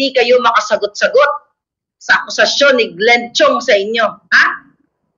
hindi kayo makasagot-sagot sa akusasyon ni Glenn Chong sa inyo. Ha?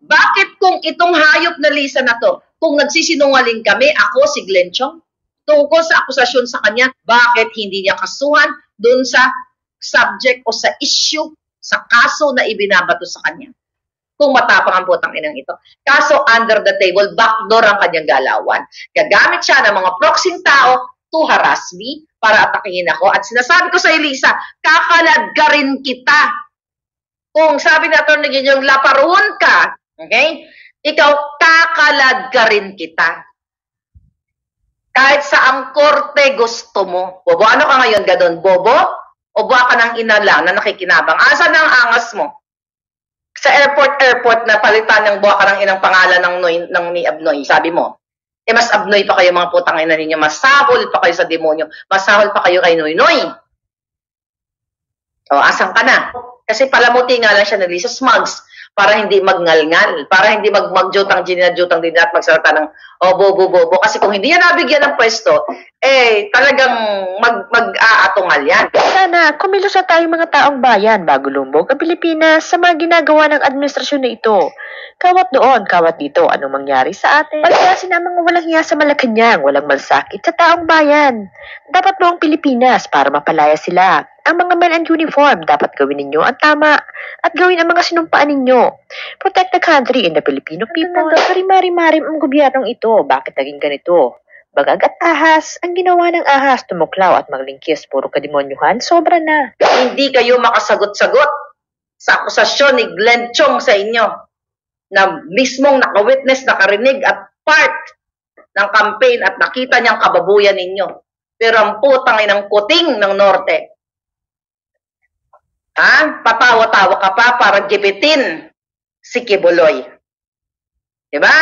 Bakit kung itong hayop na Lisa na to, kung nagsisinungaling kami, ako si Glenn Chong, tungkol sa akusasyon sa kanya, bakit hindi niya kasuhan dun sa subject o sa issue, sa kaso na ibinabato sa kanya? Kung matapang ang putang inang ito. Kaso under the table, backdoor ang kanyang galawan. Gagamit siya ng mga proxyng tao to harass me, para atakihin ako. At sinasabi ko sa Elisa, kakaladgarin kita. Kung sabi na ito, yung laparuan ka, okay? Ikaw, kakaladgarin kita. Kahit sa ang korte gusto mo. Bobo, ano ka ngayon, gadon? Bobo? O buwa ka ng ina lang na nakikinabang? Asan ang angas mo? Sa airport na palitan ng buwa ka ng inang pangalan ng ni Abnoy, sabi mo, mas abnoy pa kayo mga putang ina ninyo, masahol pa kayo sa demonyo, masahol pa kayo kay Noy-Noy. O, asan ka na? Kasi palamuti nga lang siya ng Lisa Smugs para hindi magngalngal, para hindi magjutang ginajutang din at magsalita ng bobo. Kasi kung hindi yan nabigyan ng pwesto, talagang mag-aatungal yan. Sana, kumilos na tayo mga taong bayan bago lumbog ang Pilipinas sa mga ginagawa ng administrasyon na ito. Kawat doon, kawat dito, anong mangyari sa atin? Palayasin ang mga walang hiya sa Malacanang, walang malsakit sa taong bayan. Dapat buong Pilipinas para mapalaya sila. Ang mga men and uniform, dapat gawin ninyo ang tama at gawin ang mga sinumpaan ninyo. Protect the country and the Filipino people. Karimari-marim ang gobyernong ito. Bakit naging ganito? Bagag at ahas, ang ginawa ng ahas, tumuklaw at maglingkis, puro kademonyuhan, sobra na. Hindi kayo makasagot-sagot sa akusasyon ni Glenn Chong sa inyo na mismong nakawitness, nakarinig at part ng campaign at nakita niyang kababuyan ninyo. Pero ang putang inang kuting ng Norte, patawa-tawa ka pa para gibitin si Kibuloy. Diba?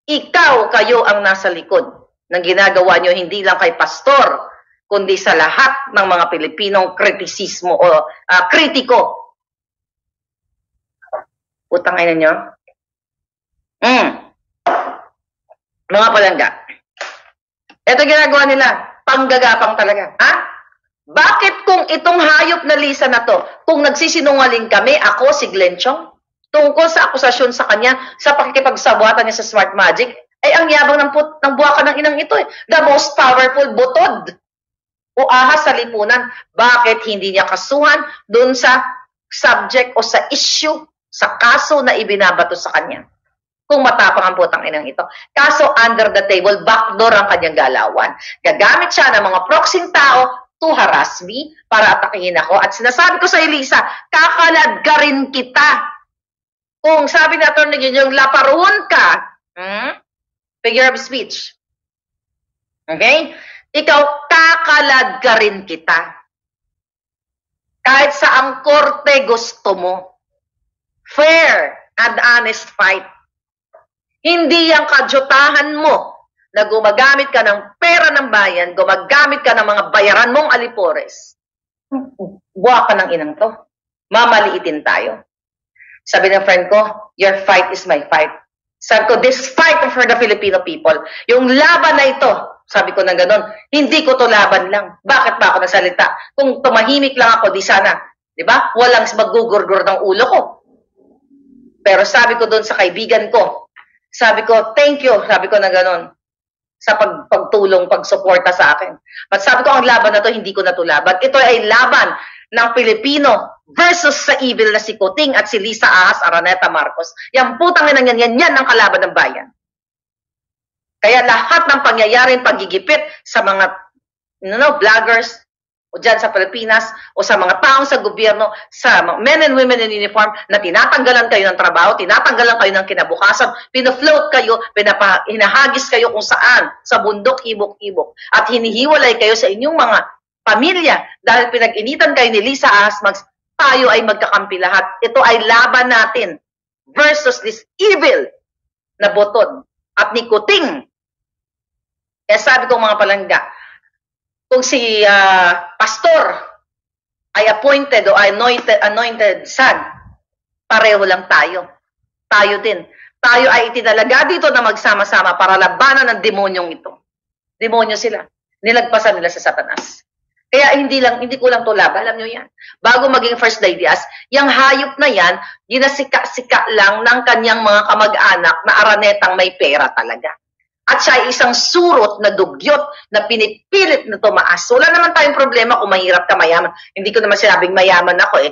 Ikaw kayo ang nasa likod ng ginagawa nyo, hindi lang kay pastor, kundi sa lahat ng mga Pilipinong kritisismo o kritiko. Putang ina nyo. Mga palangga. Ito ginagawa nila, panggagapang talaga. Bakit kung itong hayop na Lisa na to, kung nagsisinungaling kami, ako si Glenn Chong, tungkol sa akusasyon sa kanya, sa pakikipagsabwatan niya sa Smart Magic, ang yabang ng buwaka ng inang ito The most powerful butod o ahas sa lipunan. Bakit hindi niya kasuhan dun sa subject o sa issue, sa kaso na ibinabato sa kanya? Kung matapang ang putang inang ito. Kaso under the table, backdoor ang kanyang galawan. Gagamit siya ng mga proxyng tao to harass me, para atakihin ako. At sinasabi ko sa Elisa, kakaladgarin kita. Kung sabi na ito, yung laparuan ka, figure of speech. Okay? Ikaw, kakaladgarin kita. Kahit sa ang korte gusto mo. Fair and honest fight. Hindi yung kadyutahan mo na gumagamit ka ng pera ng bayan, gumagamit ka ng mga bayaran mong alipores. Buwa ka ng inang to. Mamaliitin tayo. Sabi ng friend ko, your fight is my fight. Sabi ko, this fight for the Filipino people. Yung laban na ito, sabi ko na gano'n, hindi ko to laban lang. Bakit ba ako nagsalita? Kung tumahimik lang ako, di sana. Diba? Walang magugurgur ng ulo ko. Pero sabi ko doon sa kaibigan ko, sabi ko, thank you, sabi ko na gano'n, sa pagtulong, pagsuporta sa akin. At sabi ko, ang laban na to, hindi ko na to laban. Ito ay laban ng Pilipino versus sa evil na si Kuting at si Lisa Ahas Araneta Marcos. Yang putang ina yan ang kalaban ng bayan. Kaya lahat ng pangyayaring pagigipit sa mga vloggers, o dyan sa Pilipinas, o sa mga taong sa gobyerno, sa mga men and women in uniform, na tinatanggalan kayo ng trabaho, tinatanggalan kayo ng kinabukasan, pinafloat kayo, hinahagis kayo kung saan, sa bundok, ibok-ibok, at hinihiwalay kayo sa inyong mga pamilya, dahil pinag-initan kayo ni Lisa Asmags, tayo ay magkakampi lahat. Ito ay laban natin versus this evil na botod at ni Kuting. Kaya sabi ko mga palangga, kung si pastor ay appointed o anointed son, pareho lang tayo. Tayo din. Tayo ay itinalaga dito na magsama-sama para labanan ng demonyong ito. Demonyo sila. Nilagpasan nila sa Satanas. Kaya hindi ko lang to laban, alam nyo yan. Bago maging first lady yung hayop na yan, ginasika-sika lang ng kanyang mga kamag-anak na aranetang may pera talaga. At siya ay isang surot na dugyot na pinipilit na tumaas. So, wala naman tayong problema kung mahirap ka mayaman. Hindi ko naman sinabing mayaman ako eh.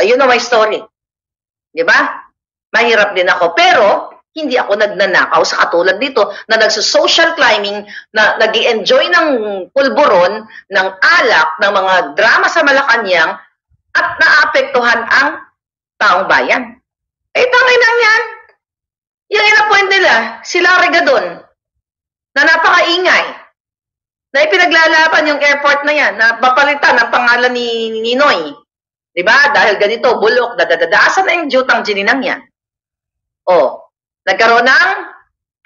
You know my story. Di ba? Mahirap din ako. Pero, hindi ako nagnanakaw sa katulad dito na nagso-social climbing, na nag-i-enjoy ng pulburon, ng alak, ng mga drama sa Malacanang at naapektuhan ang taong bayan. Eh, tangay na yan. Yung ina-point nila, sila Regadon, na napakaingay, na ipinaglalaban yung airport na yan, na papalitan ang pangalan ni Ninoy. Diba? Dahil ganito, bulok, dadadaasan na yung jutang gininang yan. Nagkaroon ng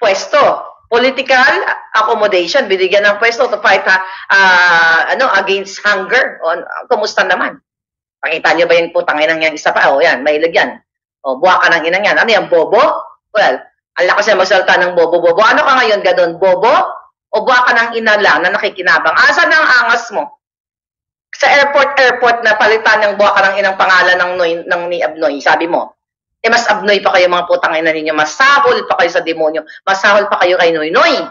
pwesto, political accommodation, binigyan ng pwesto to fight against hunger. Kumusta naman? Pakita niyo ba yung putang inang yan? Isa pa, yan, may ilagyan. Buwa ka ng inang yan. Ano yan, bobo? Well, ang lakas na magsalita ng bobo-bobo. Ano ka ngayon, Gadon? Bobo? O buwa ka ng ina lang na nakikinabang? Asan ang angas mo? Sa airport na palitan ng buwa ka ng inang pangalan ng ni Abnoy, sabi mo, mas abnoy pa kayo mga putang ina ninyo, masahol pa kayo sa demonyo, masahol pa kayo kay Noy-Noy.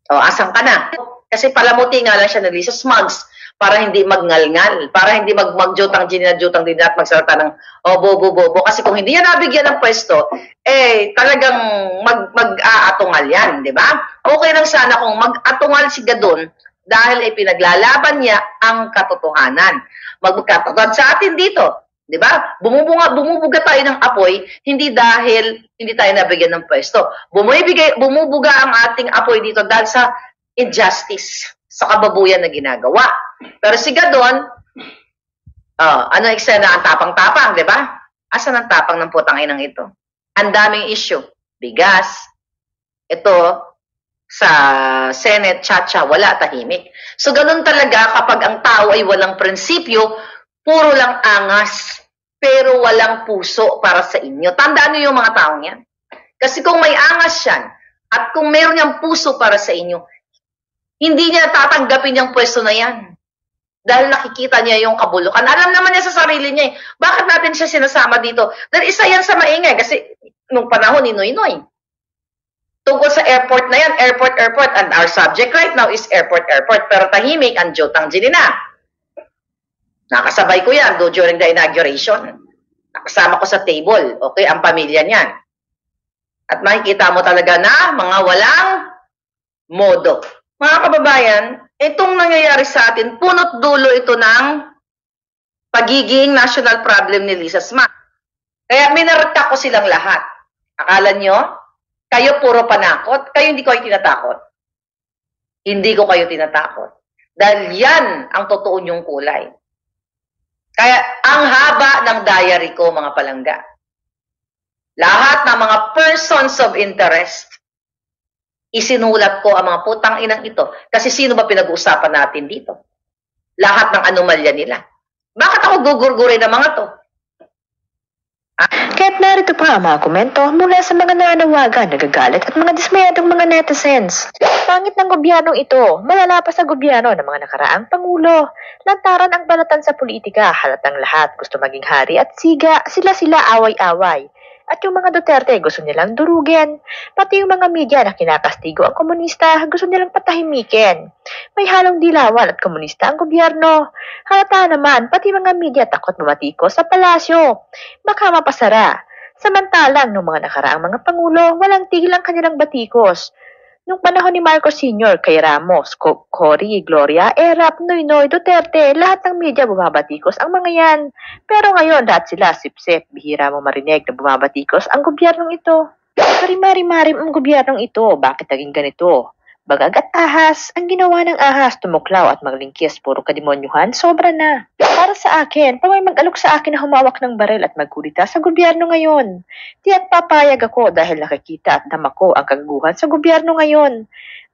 Asan ka na? Kasi palamuti nga lang siya ng Lisa Smugs para hindi magngalngal, para hindi magjutang din at magsalita ng bobo-bobo. Kasi kung hindi yan nabigyan ng pwesto, talagang mag-aatungal yan, di ba? Okay lang sana kung mag-atungal si Gadon dahil pinaglalaban niya ang katotohanan. Magkatotoo sa atin dito. Di ba? Bumubuga tayo ng apoy, hindi dahil hindi tayo nabigyan ng pwesto. Bumubuga ang ating apoy dito dahil sa injustice, sa kababuyan na ginagawa. Pero si Gadon, ano eksena? Ang tapang-tapang, di ba? Asan ang tapang ng putang inang ito? Ang daming issue. Bigas. Ito, sa Senate, chacha, wala, tahimik. So, ganun talaga kapag ang tao ay walang prinsipyo, puro lang angas, pero walang puso para sa inyo. Tandaan niyo yung mga taong yan. Kasi kung may angas yan, at kung meron niyang puso para sa inyo, hindi niya tatanggapin yung pwesto na yan. Dahil nakikita niya yung kabulukan. Alam naman niya sa sarili niya bakit natin siya sinasama dito? Dahil isa yan sa maingay. Kasi nung panahon ni Noy-Noy, tungkol sa airport na yan, airport. And our subject right now is airport. Pero tahimik ang jutang ginina. Nakasabay ko yan during the inauguration. Nakasama ko sa table. Okay, ang pamilya niyan. At makikita mo talaga na mga walang modo. Mga kababayan, itong nangyayari sa atin, punot dulo ito ng pagiging national problem ni Lisa Smugs. Kaya minarta ko silang lahat. Akala nyo, kayo puro panakot, kayo hindi ko kayo tinatakot. Hindi ko kayo tinatakot. Dahil yan ang totoo nyong kulay. Kaya ang haba ng diary ko, mga palangga. Lahat ng mga persons of interest, isinulat ko ang mga putang inang ito. Kasi sino ba pinag-uusapan natin dito? Lahat ng anomalya nila. Bakit ako gugurgurin ng mga to? Kaya't narito pa ang mga komento mula sa mga nananawagan, nagagalit at mga dismayadong mga netizens. Pangit ng gobyernong ito, malala pa sa gobyerno ng mga nakaraang pangulo. Lantaran ang balatan sa politika, halatang lahat gusto maging hari at siga, sila away-away. At yung mga Duterte gusto nilang durugin. Pati yung mga media na kinakastigo ang komunista gusto nilang patahimikin. May halong dilawan at komunista ang gobyerno. Halata naman, pati mga media takot mamatiko sa palasyo. Baka mapasara. Samantalang nung mga nakaraang mga pangulo, walang tigil ang kanilang batikos. Nung panahon ni Marcos Sr., kay Ramos, Cory, Gloria, Erap, Noynoy, Duterte, lahat ng media bumabatikos ang mga yan. Pero ngayon, lahat sila sip-sip, bihira mo marinig na bumabatikos ang gobyernong ito. Marim-marim ang gobyernong ito, bakit naging ganito? Bagag at ahas, ang ginawa ng ahas, tumuklaw at maglingkis, puro kademonyuhan, sobra na. Para sa akin, pag may mag-alok sa akin na humawak ng baril at magkulita sa gobyerno ngayon, di at papayag ako dahil nakikita at namako ang kaguhan sa gobyerno ngayon.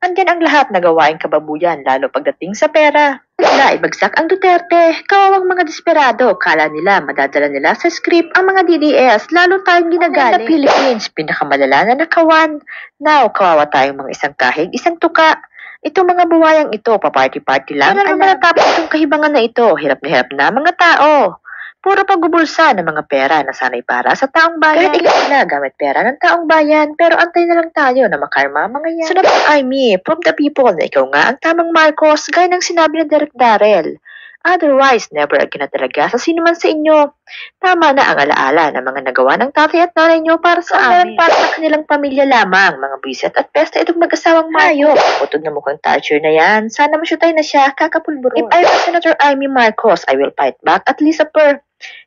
Andyan ang lahat na gawaing kababuyan, lalo pagdating sa pera. Naibagsak ang Duterte, kawawang mga desperado, kala nila madadala nila sa script ang mga DDS, lalo tayong ginagaling. Sa Philippines, pinakamalala na nakawan. Now, kawawa tayong mga isang kahig, isang tuka. Itong mga buwayang ito, paparty-party lang. Kailan naman natapos itong kahibangan na ito? Hirap na mga tao. Puro pagbubulsa ng mga pera na sanay para sa taong bayan. Kahit ikaw na gamit pera ng taong bayan, pero antay na lang tayo na makarma mga yan. So Amy, prove the people na ikaw nga ang tamang Marcos, gaya ng sinabi ng Direk Darrel. Otherwise, never again na talaga sa sino man sa inyo. Tama na ang alaala ng mga nagawa ng tatay at nanay nyo para sa amin, para sa kanilang pamilya lamang, mga bisit at pesta itong mag-asawang Marcos. Putod na mukhang torture na yan. Sana masyutay na siya, kakapulburo. If I were Senator Amy Marcos, I will fight back at Lisa Per.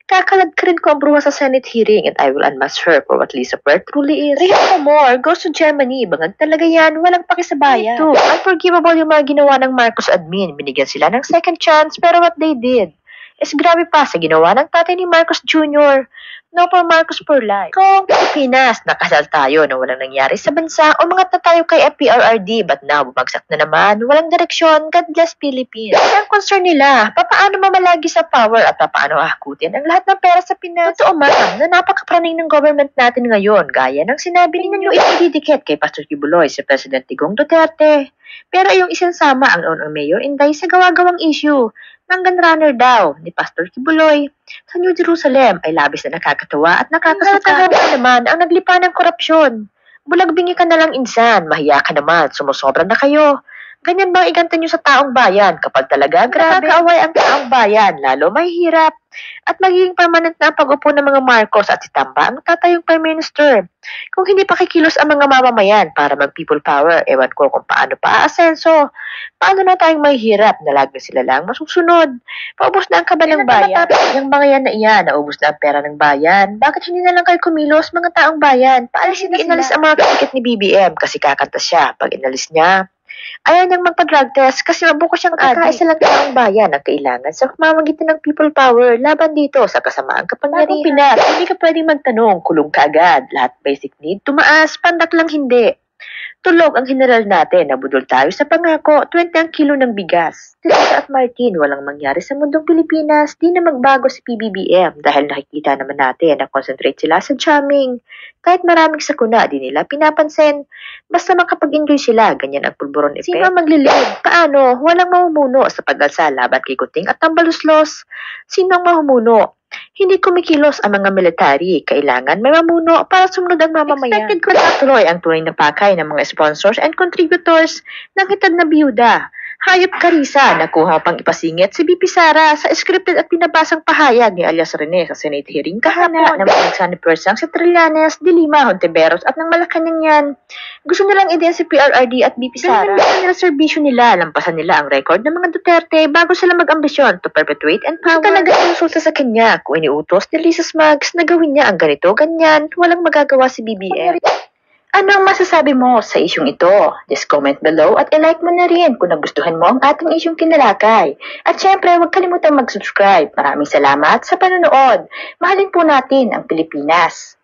Kakalagkarin ko ang bruha sa Senate hearing and I will unmask her for what Lisa Per truly is. Rihanna Moore goes to Germany. Bangag talaga yan. Walang pakisabayan. Ito, unforgivable yung mga ginawa ng Marcos admin. Binigyan sila ng second chance pero what they did is grabe pa sa ginawa ng tatay ni Marcos Jr. No for Marcos for life. Kung Pilipinas, nakasal tayo na walang nangyari sa bansa o mga tayo kay FPRRD but now bumagsak na naman, walang direksyon, God bless Philippines. Kasi ang concern nila, papaano mamalagi sa power at papaano hakutin ang lahat ng pera sa Pinas. Totoo man na napakapraning ng government natin ngayon, gaya ng sinabi ninyo ididikit kay Pastor Kibuloy si President Digong Duterte. Pero yung isansama ang noon mayor Inday sa gawa-gawang issue ng gunrunner daw ni Pastor Kibuloy sa New Jerusalem ay labis na nakakatawa at nakakasuka. Naman ang naglipa ng korupsyon. Bulagbingi ka na lang insan, mahiya ka naman, sumusobra na kayo. Ganyan bang iganta nyo sa taong bayan kapag talaga grabe nakakaaway ang taong bayan, lalo mahihirap. At magiging permanent na ang pag-upo ng mga Marcos at si Tamba ang tatayong Prime Minister. Kung hindi pa kikilos ang mga mamamayan para mag-people power, ewan ko kung paano pa aasenso. Paano na tayong mahihirap na lagi sila lang masusunod? Paubos na ang kaba ng bayan. Yung mga yan na iyan, naubos na ang pera ng bayan. Bakit hindi na lang kayo kumilos mga taong bayan? Paalisin na inalis ang mga katikit ni BBM kasi kakanta siya. Pag inalis niya, ayaw niyang magpa-drug test kasi mabuko siyang kakaisa lang taong bayan ang kailangan sa pamamagitan ng people power laban dito sa kasamaang kapangyarihan. Pinas, hindi ka pwedeng magtanong, kulong ka agad. Lahat basic need, tumaas, pandak lang hindi. Tulog ang general natin, nabudol tayo sa pangako, 20 ang kilo ng bigas. Teresa at Martin, walang mangyari sa mundong Pilipinas, di na magbago si PBBM dahil nakikita naman natin na concentrate sila sa jamming. Kahit maraming sakuna, di nila pinapansin. Basta makapag-enjoy sila, ganyan ang pulburon effect. Sino maglilid? Paano? Walang mamumuno sa pag-alsa laban kay Kuting at Tambaluslos. Sino ang mamumuno? Hindi kumikilos ang mga military. Kailangan may mamuno para sumunod ang mamamayan. Expected ko na tuloy ang tunay na pakay ng mga sponsors and contributors ng hitad na biyuda. Hayop Karisa, nakuha pang ipasingit si BP Sara sa scripted at pinabasang pahayag ni alias Rene sa Senate hearing kahapon na magsanipersang si Trillanes, Dilima, Hontiveros at ng Malacanang yan. Gusto nilang idean si PRRD at BP Sara. Ganyan nila serbisyo nila, lampasan nila ang record ng mga Duterte bago sila mag-ambisyon to perpetuate and power. Gusto talaga insulta sa kanya kung iniutos ni Lisa Smugs na gawin niya ang ganito, ganyan, walang magagawa si BBM. Ano ang masasabi mo sa isyong ito? Just comment below at i-like mo na rin kung nagustuhan mo ang ating isyong kinalakay. At syempre, huwag kalimutang mag-subscribe. Maraming salamat sa panonood. Mahalin po natin ang Pilipinas.